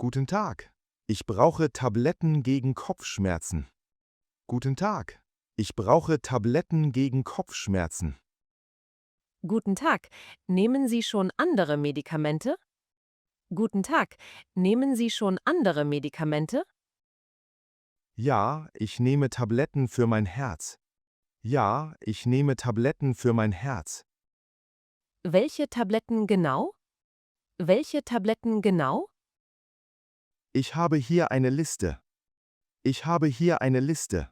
Guten Tag. Ich brauche Tabletten gegen Kopfschmerzen. Guten Tag. Ich brauche Tabletten gegen Kopfschmerzen. Guten Tag. Nehmen Sie schon andere Medikamente? Guten Tag. Nehmen Sie schon andere Medikamente? Ja, ich nehme Tabletten für mein Herz. Ja, ich nehme Tabletten für mein Herz. Welche Tabletten genau? Welche Tabletten genau? Ich habe hier eine Liste. Ich habe hier eine Liste.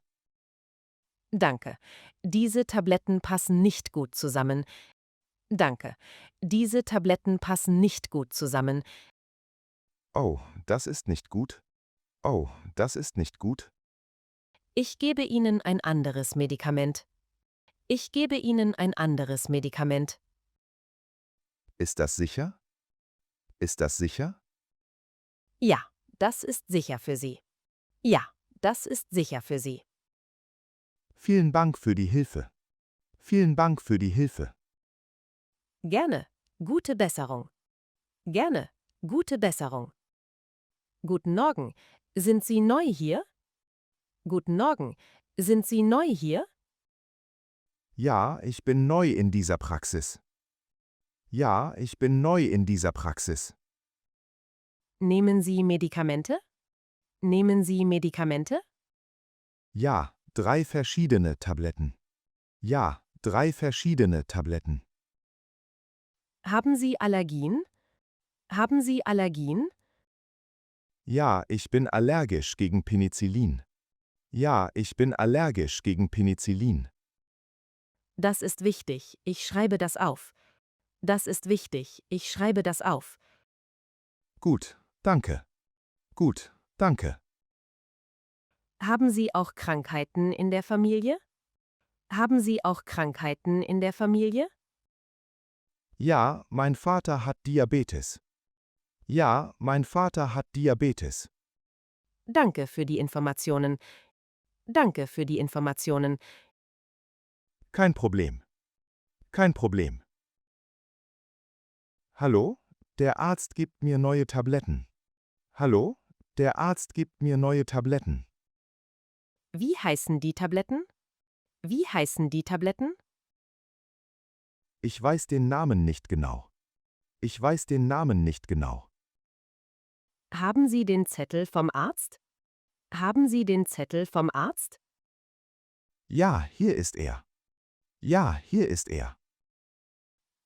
Danke. Diese Tabletten passen nicht gut zusammen. Danke. Diese Tabletten passen nicht gut zusammen. Oh, das ist nicht gut. Oh, das ist nicht gut. Ich gebe Ihnen ein anderes Medikament. Ich gebe Ihnen ein anderes Medikament. Ist das sicher? Ist das sicher? Ja, das ist sicher für Sie. Ja, das ist sicher für Sie. Vielen Dank für die Hilfe. Vielen Dank für die Hilfe. Gerne. Gute Besserung. Gerne. Gute Besserung. Guten Morgen. Sind Sie neu hier? Guten Morgen. Sind Sie neu hier? Ja, ich bin neu in dieser Praxis. Ja, ich bin neu in dieser Praxis. Nehmen Sie Medikamente? Nehmen Sie Medikamente? Ja, 3 verschiedene Tabletten. Ja, 3 verschiedene Tabletten. Haben Sie Allergien? Haben Sie Allergien? Ja, ich bin allergisch gegen Penicillin. Ja, ich bin allergisch gegen Penicillin. Das ist wichtig. Ich schreibe das auf. Das ist wichtig. Ich schreibe das auf. Gut, danke. Gut, danke. Haben Sie auch Krankheiten in der Familie? Haben Sie auch Krankheiten in der Familie? Ja, mein Vater hat Diabetes. Ja, mein Vater hat Diabetes. Danke für die Informationen. Danke für die Informationen. Kein Problem. Kein Problem. Hallo? Der Arzt gibt mir neue Tabletten. Hallo? Der Arzt gibt mir neue Tabletten. Wie heißen die Tabletten? Wie heißen die Tabletten? Ich weiß den Namen nicht genau. Ich weiß den Namen nicht genau. Haben Sie den Zettel vom Arzt? Haben Sie den Zettel vom Arzt? Ja, hier ist er. Ja, hier ist er.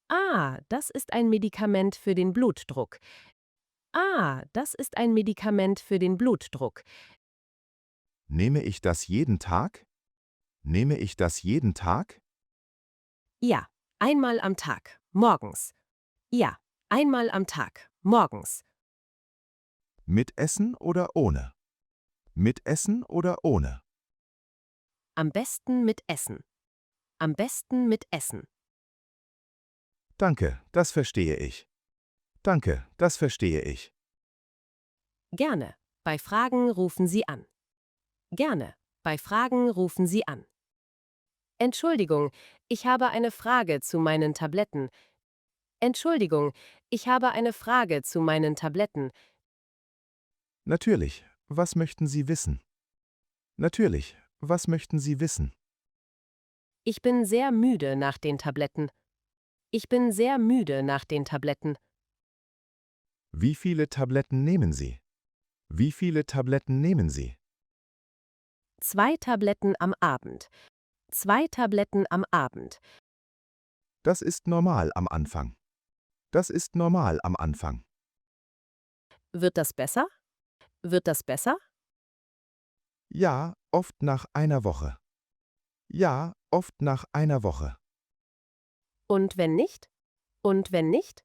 Ah, das ist ein Medikament für den Blutdruck. Ah, das ist ein Medikament für den Blutdruck. Nehme ich das jeden Tag? Nehme ich das jeden Tag? Ja, einmal am Tag, morgens. Ja, einmal am Tag, morgens. Mit Essen oder ohne? Mit Essen oder ohne? Am besten mit Essen. Am besten mit Essen. Danke, das verstehe ich. Danke, das verstehe ich. Gerne. Bei Fragen rufen Sie an. Gerne. Bei Fragen rufen Sie an. Entschuldigung, ich habe eine Frage zu meinen Tabletten. Entschuldigung, ich habe eine Frage zu meinen Tabletten. Natürlich, was möchten Sie wissen? Natürlich, was möchten Sie wissen? Ich bin sehr müde nach den Tabletten. Ich bin sehr müde nach den Tabletten. Wie viele Tabletten nehmen Sie? Wie viele Tabletten nehmen Sie? 2 Tabletten am Abend. 2 Tabletten am Abend. Das ist normal am Anfang. Das ist normal am Anfang. Wird das besser? Wird das besser? Ja, oft nach einer Woche. Ja, oft nach einer Woche. Und wenn nicht? Und wenn nicht?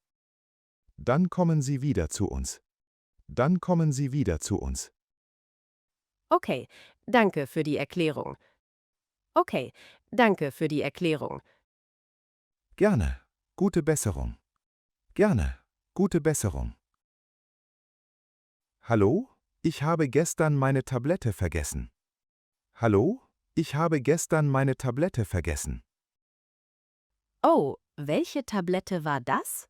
Dann kommen Sie wieder zu uns. Dann kommen Sie wieder zu uns. Okay, danke für die Erklärung. Okay, danke für die Erklärung. Gerne. Gute Besserung. Gerne. Gute Besserung. Hallo? Ich habe gestern meine Tablette vergessen. Hallo? Ich habe gestern meine Tablette vergessen. Oh, welche Tablette war das?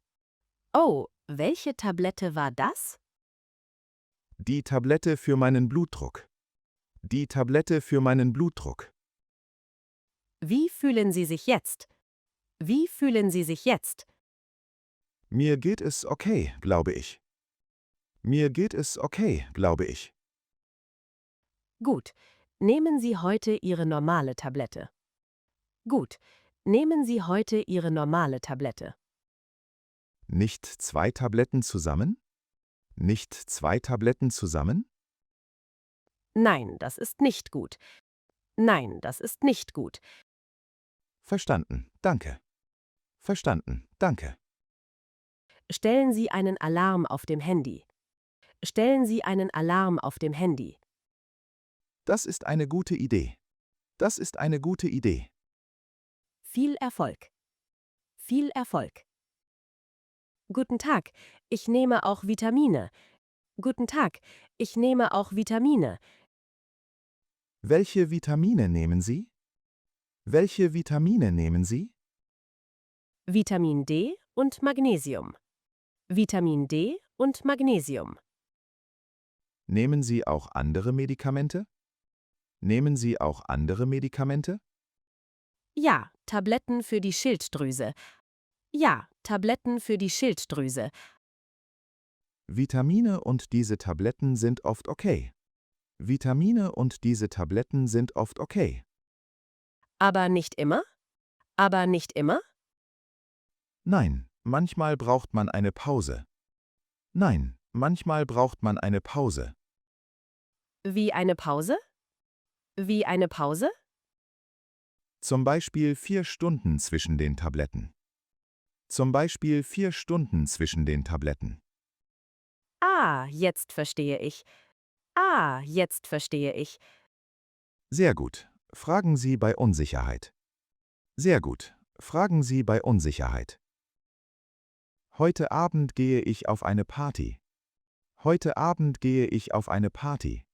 Oh, welche Tablette war das? Die Tablette für meinen Blutdruck. Die Tablette für meinen Blutdruck. Wie fühlen Sie sich jetzt? Wie fühlen Sie sich jetzt? Mir geht es okay, glaube ich. Mir geht es okay, glaube ich. Gut. Nehmen Sie heute Ihre normale Tablette. Gut. Nehmen Sie heute Ihre normale Tablette. Nicht 2 Tabletten zusammen? Nicht 2 Tabletten zusammen? Nein, das ist nicht gut. Nein, das ist nicht gut. Verstanden, danke. Verstanden, danke. Stellen Sie einen Alarm auf dem Handy. Stellen Sie einen Alarm auf dem Handy. Das ist eine gute Idee. Das ist eine gute Idee. Viel Erfolg. Viel Erfolg. Guten Tag, ich nehme auch Vitamine. Guten Tag, ich nehme auch Vitamine. Welche Vitamine nehmen Sie? Welche Vitamine nehmen Sie? Vitamin D und Magnesium. Vitamin D und Magnesium. Nehmen Sie auch andere Medikamente? Nehmen Sie auch andere Medikamente? Ja, Tabletten für die Schilddrüse. Ja, Tabletten für die Schilddrüse. Vitamine und diese Tabletten sind oft okay. Vitamine und diese Tabletten sind oft okay. Aber nicht immer? Aber nicht immer? Nein, manchmal braucht man eine Pause. Nein, manchmal braucht man eine Pause. Wie eine Pause? Wie eine Pause? Zum Beispiel 4 Stunden zwischen den Tabletten. Zum Beispiel 4 Stunden zwischen den Tabletten. Ah, jetzt verstehe ich. Ah, jetzt verstehe ich. Sehr gut. Fragen Sie bei Unsicherheit. Sehr gut. Fragen Sie bei Unsicherheit. Heute Abend gehe ich auf eine Party. Heute Abend gehe ich auf eine Party.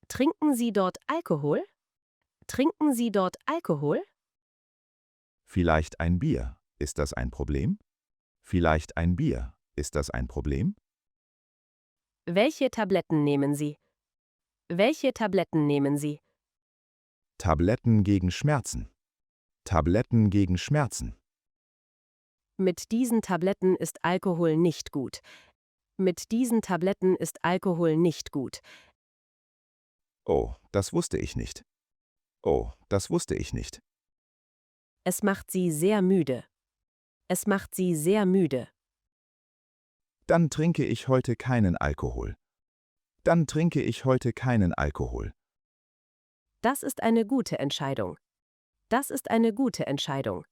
Trinken Sie dort Alkohol? Trinken Sie dort Alkohol? Vielleicht ein Bier. Ist das ein Problem? Vielleicht ein Bier. Ist das ein Problem? Welche Tabletten nehmen Sie? Welche Tabletten nehmen Sie? Tabletten gegen Schmerzen. Tabletten gegen Schmerzen. Mit diesen Tabletten ist Alkohol nicht gut. Mit diesen Tabletten ist Alkohol nicht gut. Oh, das wusste ich nicht. Oh, das wusste ich nicht. Es macht Sie sehr müde. Es macht Sie sehr müde. Dann trinke ich heute keinen Alkohol. Dann trinke ich heute keinen Alkohol. Das ist eine gute Entscheidung. Das ist eine gute Entscheidung.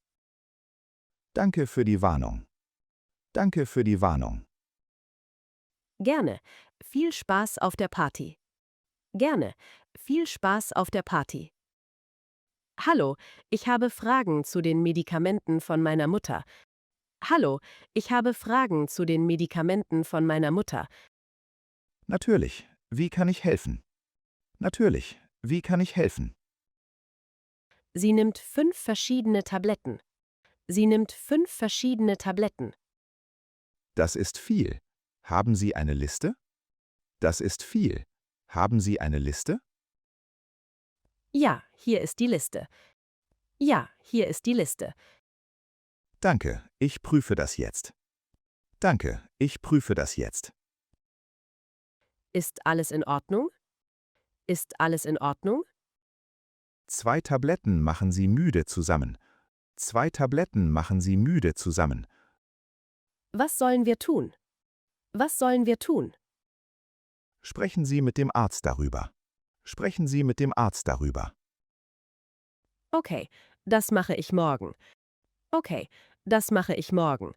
Danke für die Warnung. Danke für die Warnung. Gerne. Viel Spaß auf der Party. Gerne. Viel Spaß auf der Party. Hallo, ich habe Fragen zu den Medikamenten von meiner Mutter. Hallo, ich habe Fragen zu den Medikamenten von meiner Mutter. Natürlich. Wie kann ich helfen? Natürlich. Wie kann ich helfen? Sie nimmt 5 verschiedene Tabletten. Sie nimmt 5 verschiedene Tabletten. Das ist viel. Haben Sie eine Liste? Das ist viel. Haben Sie eine Liste? Ja, hier ist die Liste. Ja, hier ist die Liste. Danke, ich prüfe das jetzt. Danke, ich prüfe das jetzt. Ist alles in Ordnung? Ist alles in Ordnung? 2 Tabletten machen Sie müde zusammen. 2 Tabletten machen Sie müde zusammen. Was sollen wir tun? Was sollen wir tun? Sprechen Sie mit dem Arzt darüber. Sprechen Sie mit dem Arzt darüber. Okay, das mache ich morgen. Okay, das mache ich morgen.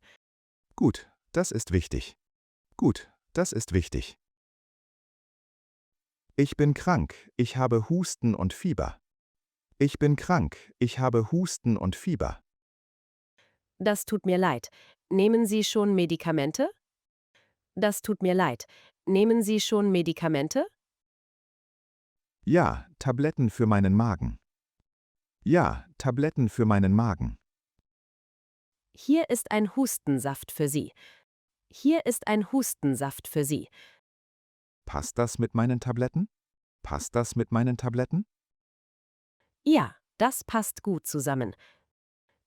Gut, das ist wichtig. Gut, das ist wichtig. Ich bin krank, ich habe Husten und Fieber. Ich bin krank, ich habe Husten und Fieber. Das tut mir leid. Nehmen Sie schon Medikamente? Das tut mir leid. Nehmen Sie schon Medikamente? Ja, Tabletten für meinen Magen. Ja, Tabletten für meinen Magen. Hier ist ein Hustensaft für Sie. Hier ist ein Hustensaft für Sie. Passt das mit meinen Tabletten? Passt das mit meinen Tabletten? Ja, das passt gut zusammen.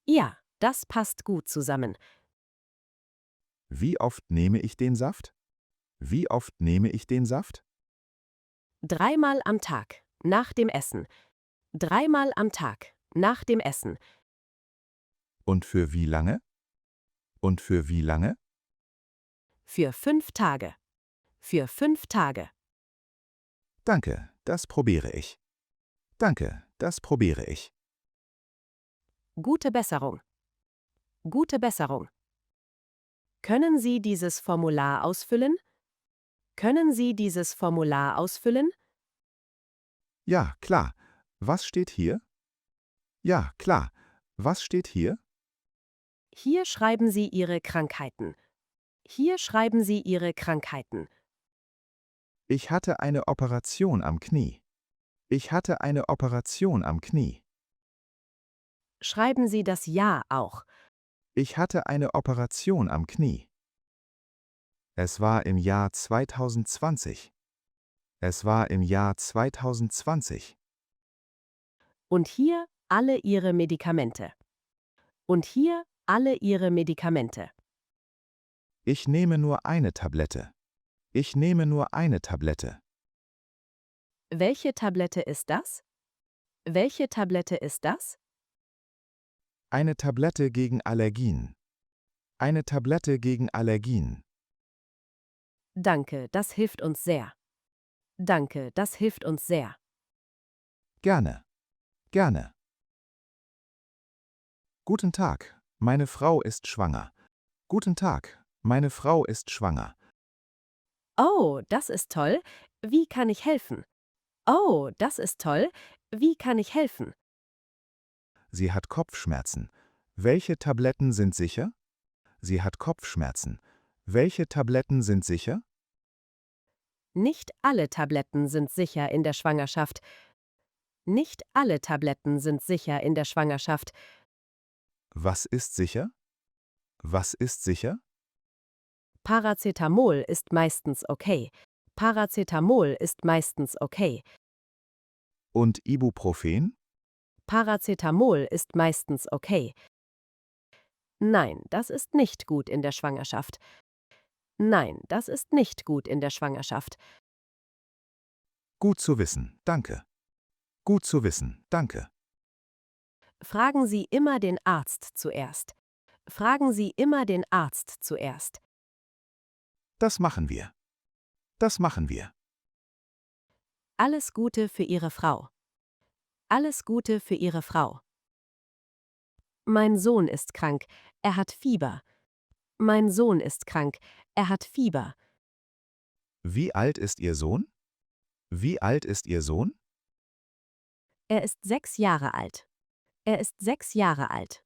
Ja, das passt gut zusammen. Wie oft nehme ich den Saft? Wie oft nehme ich den Saft? 3-mal am Tag, nach dem Essen. 3-mal am Tag, nach dem Essen. Und für wie lange? Und für wie lange? Für 5 Tage. Für 5 Tage. Danke, das probiere ich. Danke, das probiere ich. Gute Besserung. Gute Besserung. Können Sie dieses Formular ausfüllen? Können Sie dieses Formular ausfüllen? Ja, klar. Was steht hier? Ja, klar. Was steht hier? Hier schreiben Sie Ihre Krankheiten. Hier schreiben Sie Ihre Krankheiten. Ich hatte eine Operation am Knie. Ich hatte eine Operation am Knie. Schreiben Sie das Ja auch. Ich hatte eine Operation am Knie. Es war im Jahr 2020. Es war im Jahr 2020. Und hier alle Ihre Medikamente. Und hier alle Ihre Medikamente. Ich nehme nur eine Tablette. Ich nehme nur eine Tablette. Welche Tablette ist das? Welche Tablette ist das? Eine Tablette gegen Allergien. Eine Tablette gegen Allergien. Danke, das hilft uns sehr. Danke, das hilft uns sehr. Gerne. Gerne. Guten Tag, meine Frau ist schwanger. Guten Tag, meine Frau ist schwanger. Oh, das ist toll. Wie kann ich helfen? Oh, das ist toll. Wie kann ich helfen? Sie hat Kopfschmerzen. Welche Tabletten sind sicher? Sie hat Kopfschmerzen. Welche Tabletten sind sicher? Nicht alle Tabletten sind sicher in der Schwangerschaft. Nicht alle Tabletten sind sicher in der Schwangerschaft. Was ist sicher? Was ist sicher? Paracetamol ist meistens okay. Paracetamol ist meistens okay. Und Ibuprofen? Paracetamol ist meistens okay. Nein, das ist nicht gut in der Schwangerschaft. Nein, das ist nicht gut in der Schwangerschaft. Gut zu wissen, danke. Gut zu wissen, danke. Fragen Sie immer den Arzt zuerst. Fragen Sie immer den Arzt zuerst. Das machen wir. Das machen wir. Alles Gute für Ihre Frau. Alles Gute für Ihre Frau. Mein Sohn ist krank. Er hat Fieber. Mein Sohn ist krank. Er hat Fieber. Wie alt ist Ihr Sohn? Wie alt ist Ihr Sohn? Er ist 6 Jahre alt. Er ist 6 Jahre alt.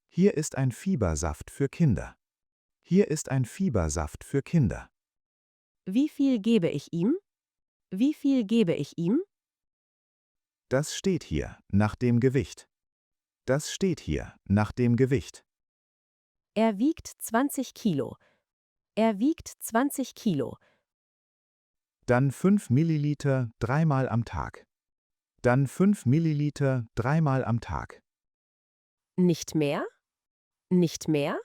Hier ist ein Fiebersaft für Kinder. Hier ist ein Fiebersaft für Kinder. Wie viel gebe ich ihm? Wie viel gebe ich ihm? Das steht hier, nach dem Gewicht. Das steht hier, nach dem Gewicht. Er wiegt 20 Kilo. Er wiegt 20 Kilo. Dann 5 Milliliter dreimal am Tag. Dann 5 Milliliter dreimal am Tag. Nicht mehr? Nicht mehr?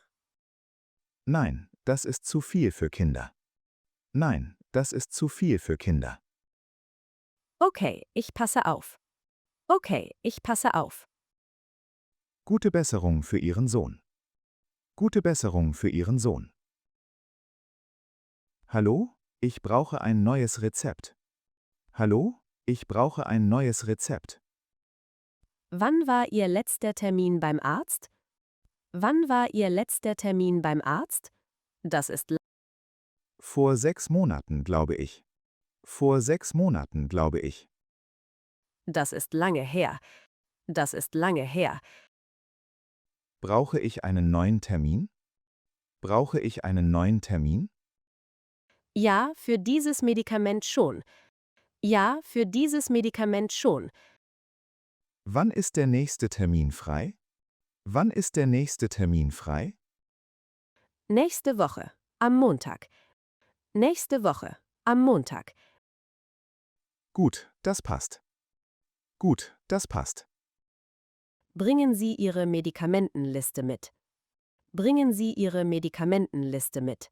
Nein, das ist zu viel für Kinder. Nein, das ist zu viel für Kinder. Okay, ich passe auf. Okay, ich passe auf. Gute Besserung für Ihren Sohn. Gute Besserung für Ihren Sohn. Hallo, ich brauche ein neues Rezept. Hallo, ich brauche ein neues Rezept. Wann war Ihr letzter Termin beim Arzt? Wann war Ihr letzter Termin beim Arzt? Das ist Vor 6 Monaten, glaube ich. Vor 6 Monaten, glaube ich. lange her. Das ist lange her. Brauche ich einen neuen Termin? Brauche ich einen neuen Termin? Ja, für dieses Medikament schon. Ja, für dieses Medikament schon. Wann ist der nächste Termin frei? Wann ist der nächste Termin frei? Nächste Woche, am Montag. Nächste Woche, Am Montag. Gut, das passt. Gut, das passt. Bringen Sie Ihre Medikamentenliste mit. Bringen Sie Ihre Medikamentenliste mit.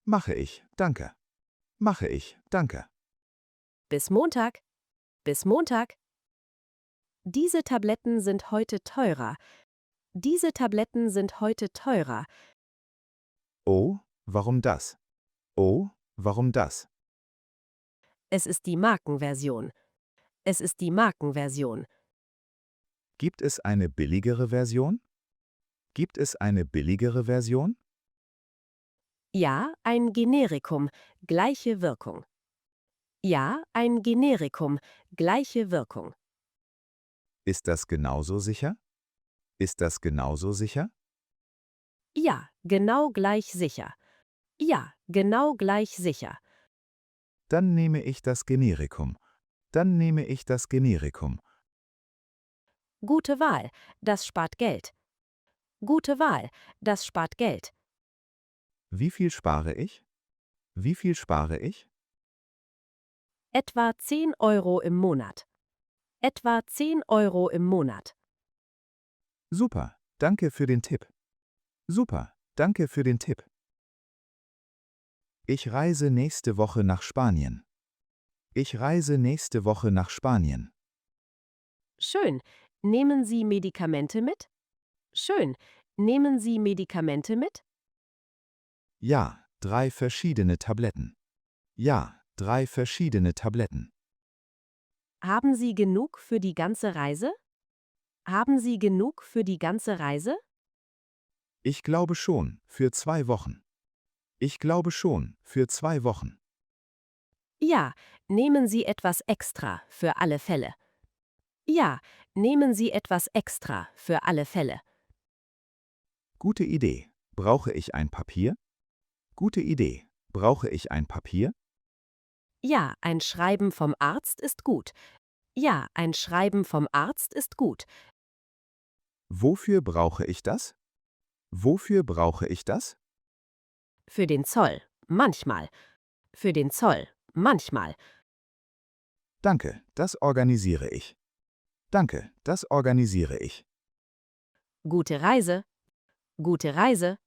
Mache ich, danke. Mache ich, danke. Bis Montag. Bis Montag. Diese Tabletten sind heute teurer. Diese Tabletten sind heute teurer. Oh, warum das? Oh, warum das? Es ist die Markenversion. Es ist die Markenversion. Gibt es eine billigere Version? Gibt es eine billigere Version? Ja, ein Generikum, gleiche Wirkung. Ja, ein Generikum, gleiche Wirkung. Ist das genauso sicher? Ist das genauso sicher? Ja, genau gleich sicher. Ja, genau gleich sicher. Dann nehme ich das Generikum. Dann nehme ich das Generikum. Gute Wahl, das spart Geld. Gute Wahl, das spart Geld. Wie viel spare ich? Wie viel spare ich? Etwa 10 Euro im Monat. Etwa 10 Euro im Monat. Super, danke für den Tipp. Super, danke für den Tipp. Ich reise nächste Woche nach Spanien. Ich reise nächste Woche nach Spanien. Schön. Nehmen Sie Medikamente mit? Schön. Nehmen Sie Medikamente mit? Ja, 3 verschiedene Tabletten. Ja, 3 verschiedene Tabletten. Haben Sie genug für die ganze Reise? Haben Sie genug für die ganze Reise? Ich glaube schon, für 2 Wochen. Ich glaube schon, für 2 Wochen. Ja, nehmen Sie etwas extra für alle Fälle. Ja, nehmen Sie etwas extra für alle Fälle. Gute Idee. Brauche ich ein Papier? Gute Idee. Brauche ich ein Papier? Ja, ein Schreiben vom Arzt ist gut. Ja, ein Schreiben vom Arzt ist gut. Wofür brauche ich das? Wofür brauche ich das? Für den Zoll, manchmal. Für den Zoll, manchmal. Danke, das organisiere ich. Danke, das organisiere ich. Gute Reise. Gute Reise.